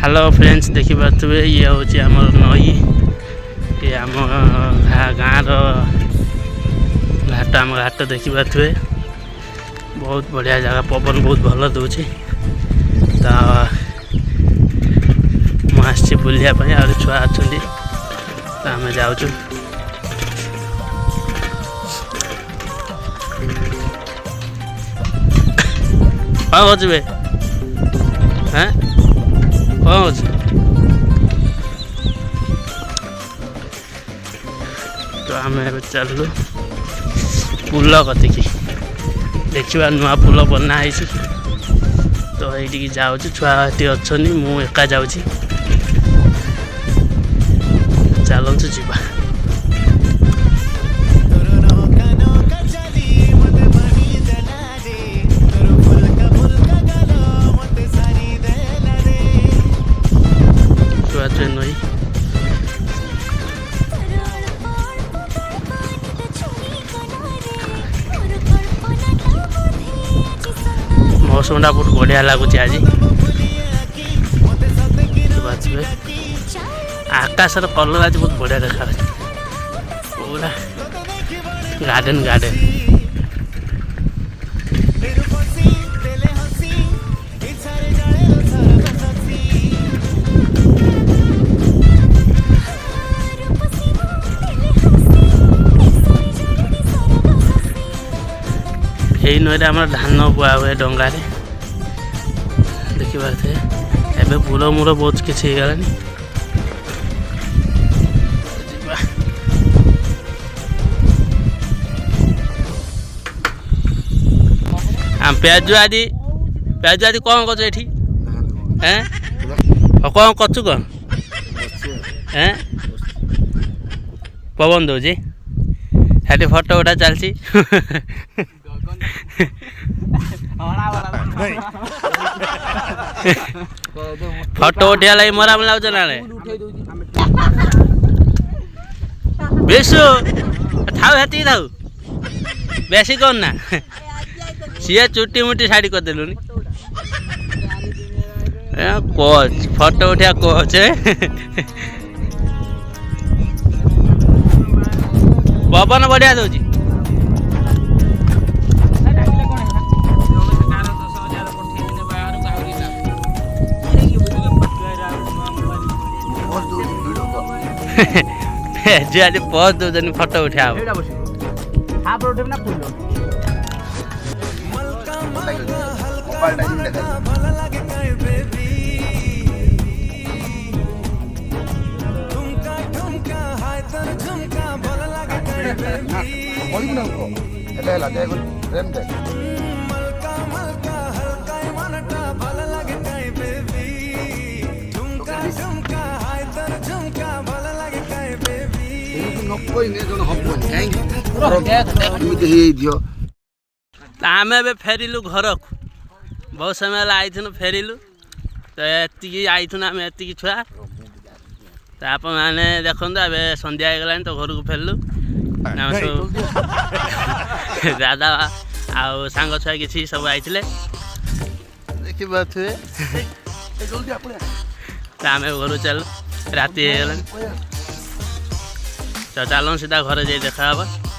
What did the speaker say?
hello friends देखी पारे ये हूँ आम नई ये आम गाँव घाट आम घाट देखी पारे बहुत बढ़िया जगह पवन बहुत भल दूँ तो मुझे बुलायापी आ छुआ अच्छा तो आम जाऊँ कौन हो हाँ कौन हो तो आम चलू पुल कतिकी देखा नुआ पुल बनाई तो ये जाऊँ छुआ अच्छा मु एका जाऊँ चलतु जा नई मौसम टा बहुत बढ़िया लगुच आज आकाश कलर आज बहुत बढ़िया देखा पूरा गार्डन गार्डन यही नईरे आम धान बुआ हुए डंगार देखिए एवं पुल मूल बहुत किसी हो गलानी प्याजु आदि कौन कर कौन कचु कौन पवन दौजी हेटी फटो उठा चलती फटो उठा लगे मराम लाग ना बेसु थाऊ हेती थाऊ बेसी कौन ना सी चुटी मुटी शाड़ी करदेलु कोच फटो उठा कोच पवन बढ़िया दौर जो आज पहुँच दौन फटो उठा आम ए फेरिलु घर को बहुत समय आई फेरिलु तो ये आई आम एति छुआ तो आप मैंने देखो ए संध्या हो गलानी तो घर को फेरलु सब दादा आउ सांग छुआ किसी सब आई देखी पारे तो आम घर चल राति हो गलानी तो चलो सीधा घर जाए देखा